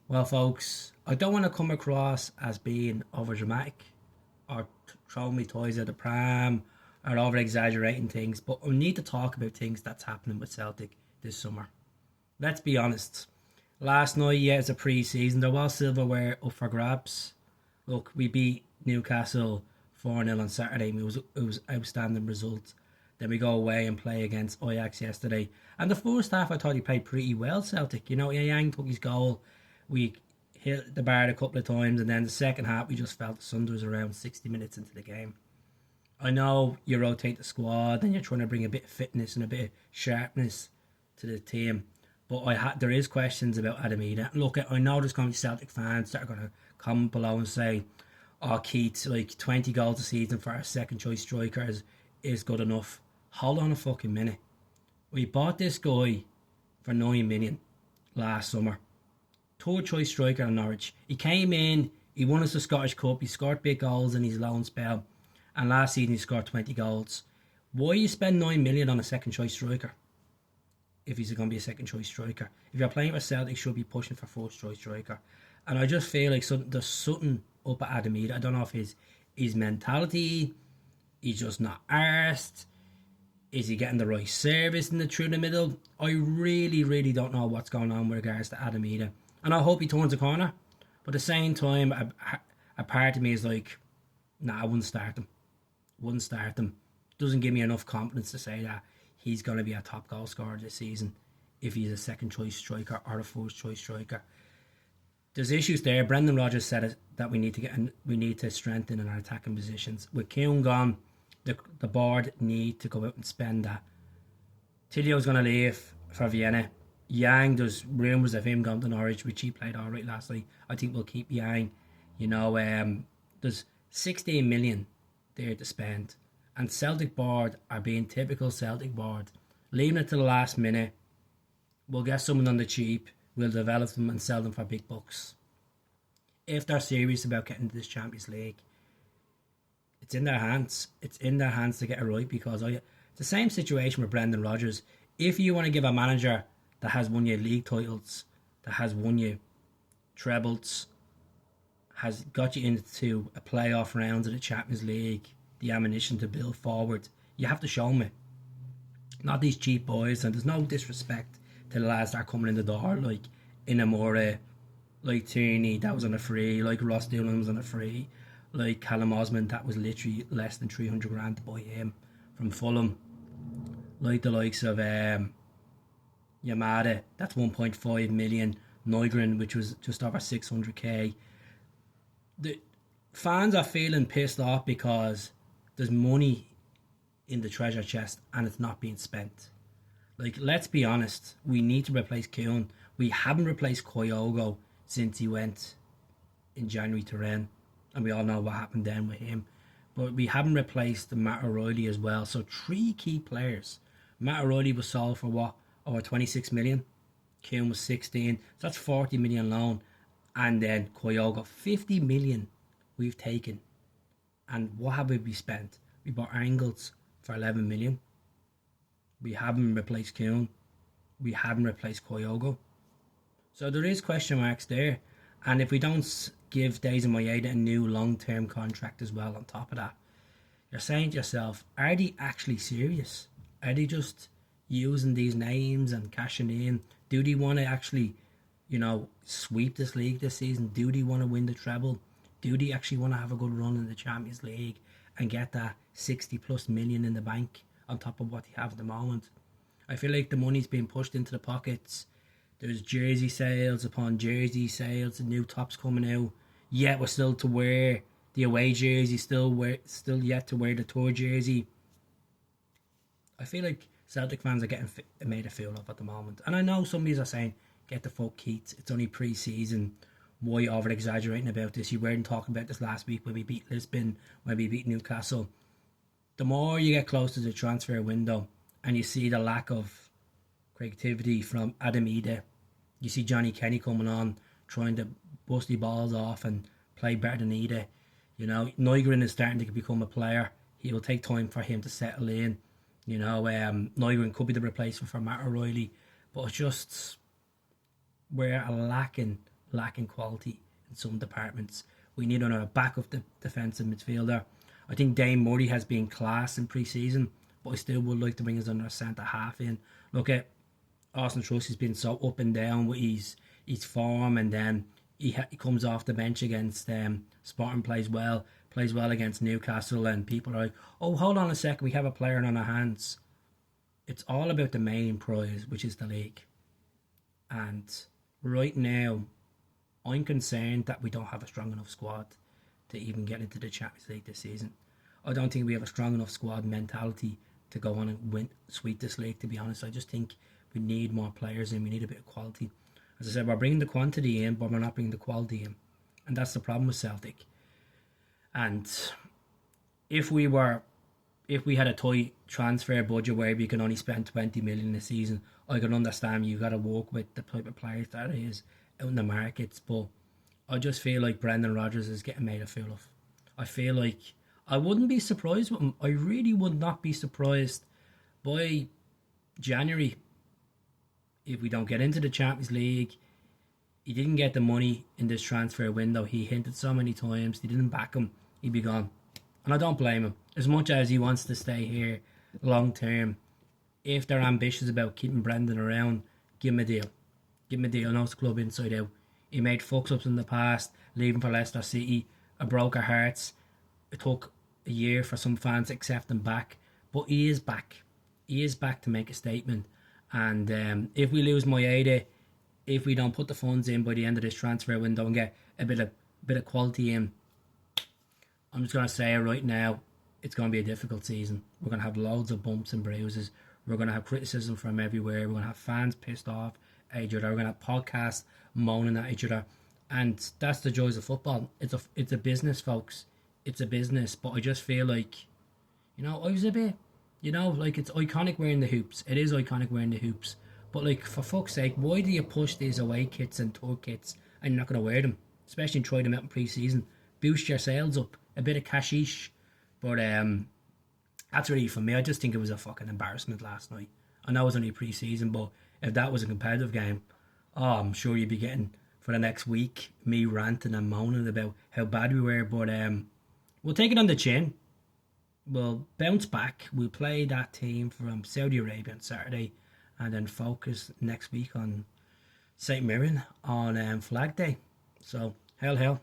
Well, folks, I don't want to come across as being over dramatic or throwing me toys at the pram or over exaggerating things, but we need to talk about things that's happening with Celtic this summer. Let's be honest. Last night, yeah, it's a pre season. There was silverware up for grabs. Look, we beat Newcastle 4-0 on Saturday. It was outstanding result. Then we go away and play against Ajax yesterday. And the first half, I thought he played pretty well, Celtic. You know, Yang took his goal. We hit the bar a couple of times. And then the second half, we just felt the Suns was around 60 minutes into the game. I know you rotate the squad and you're trying to bring a bit of fitness and a bit of sharpness to the team. But there is questions about Idah. Look, I know there's going to be Celtic fans that are going to comment below and say, "Oh, Keith, like 20 goals a season for our second choice striker is good enough." Hold on a fucking minute. We bought this guy for 9 million last summer. Third choice striker in Norwich. He came in, he won us the Scottish Cup, he scored big goals in his loan spell, and last season he scored 20 goals. Why you spend 9 million on a second choice striker? If he's going to be a second choice striker. If you're playing for Celtic, should be pushing for first choice striker. And I just feel like there's something up at Adam Maeda. I don't know if his mentality, he's just not arsed. Is he getting the right service through the middle? I really, really don't know what's going on with regards to Adam Maeda. And I hope he turns a corner. But at the same time, a part of me is like, nah, I wouldn't start him. Wouldn't start him. Doesn't give me enough confidence to say that he's going to be a top goal scorer this season if he's a second choice striker or a first choice striker. There's issues there. Brendan Rodgers said it, that we need to strengthen in our attacking positions. With Kuhn gone, the board need to go out and spend that. Tilio's going to leave for Vienna. Yang, there's rumours of him going to Norwich, which he played alright last night. I think we'll keep Yang. You know, there's 16 million there to spend. And Celtic board are being typical Celtic board. Leaving it to the last minute. We'll get someone on the cheap. We'll develop them and sell them for big bucks. If they're serious about getting to this Champions League, it's in their hands. It's in their hands to get it right, because it's the same situation with Brendan Rodgers. If you want to give a manager that has won you league titles, that has won you trebles, has got you into a playoff round of the Champions League, the ammunition to build forward, you have to show me. Not these cheap boys, and there's no disrespect to the lads that are coming in the door, like Inamura, like Tierney, that was on a free, like Ross Doolan was on a free, like Callum Osman, that was literally less than 300 grand to buy him from Fulham, like the likes of Maeda, that's 1.5 million, Nygren, which was just over 600k. The fans are feeling pissed off because there's money in the treasure chest and it's not being spent. Like, let's be honest, we need to replace Kuhn. We haven't replaced Kyogo since he went in January to Rennes, and we all know what happened then with him. But we haven't replaced Matt O'Reilly as well. So 3 key players. Matt O'Reilly was sold for what? Over 26 million. Kuhn was 16. So that's 40 million loan. And then Kyogo, 50 million we've taken. And what have we spent? We bought Angles for 11 million. We haven't replaced Kuhn. We haven't replaced Kyogo. So there is question marks there. And if we don't give Days and Maeda a new long-term contract as well on top of that, you're saying to yourself, are they actually serious? Are they just using these names and cashing in? Do they want to actually, sweep this league this season? Do they want to win the treble? Do they actually want to have a good run in the Champions League and get that 60 plus million in the bank on top of what they have at the moment? I feel like the money's being pushed into the pockets. There's jersey sales upon jersey sales, and new tops coming out. Yet we're still to wear the away jersey, still yet to wear the tour jersey. I feel like Celtic fans are getting made a fool of at the moment. And I know some of are saying, get the fuck Keats, it's only pre-season. Why over exaggerating about this? You weren't talking about this last week when we beat Lisbon, when we beat Newcastle. The more you get close to the transfer window and you see the lack of creativity from Adam Idah, you see Johnny Kenny coming on trying to bust the balls off and play better than Idah. Nygren is starting to become a player. It will take time for him to settle in. Nygren could be the replacement for Matt O'Reilly, but it's just we're lacking lacking quality in some departments. We need another backup defensive midfielder. I think Dane Murray has been class in pre-season, but I still would like to bring his another centre half in. Look at Austin Trust. He's been so up and down with his form, and then he comes off the bench against Sporting, plays well against Newcastle, and people are like, oh, hold on a second, we have a player on our hands. It's all about the main prize, which is the league. And right now, I'm concerned that we don't have a strong enough squad to even get into the Champions League this season. I don't think we have a strong enough squad mentality to go on and sweep this league, to be honest. I just think we need more players and we need a bit of quality. As I said, we're bringing the quantity in, but we're not bringing the quality in. And that's the problem with Celtic. And if we had a tight transfer budget where we can only spend 20 million a season, I can understand you've got to work with the type of players that it is out in the markets. But I just feel like Brendan Rodgers is getting made a fool of. I feel like I wouldn't be surprised with him. I really would not be surprised by January if we don't get into the Champions League. He didn't get the money in this transfer window. He hinted so many times. They didn't back him. He'd be gone. And I don't blame him. As much as he wants to stay here long term, if they're ambitious about keeping Brendan around, give him a deal. Give him a deal. Knows the club inside out. He made fucks-ups in the past, leaving for Leicester City. It broke our hearts. It took a year for some fans to accept him back. But he is back. He is back to make a statement. And if we lose Maeda, if we don't put the funds in by the end of this transfer window and get a bit of quality in, I'm just going to say it right now, it's going to be a difficult season. We're going to have loads of bumps and bruises. We're going to have criticism from everywhere. We're going to have fans pissed off at each other. We're going to have podcasts moaning at each other. And that's the joys of football. It's a business, folks. It's a business. But I just feel like, I was a bit, like it's iconic wearing the hoops. It is iconic wearing the hoops. But like, for fuck's sake, why do you push these away kits and tour kits and you're not going to wear them? Especially try them out in pre-season. Boost your sales up. A bit of cashish. But that's really for me. I just think it was a fucking embarrassment last night. I know it was only pre-season, but if that was a competitive game, I'm sure you'd be getting, for the next week, me ranting and moaning about how bad we were. But we'll take it on the chin. We'll bounce back. We'll play that team from Saudi Arabia on Saturday, and then focus next week on St. Mirren on Flag Day. So, hell.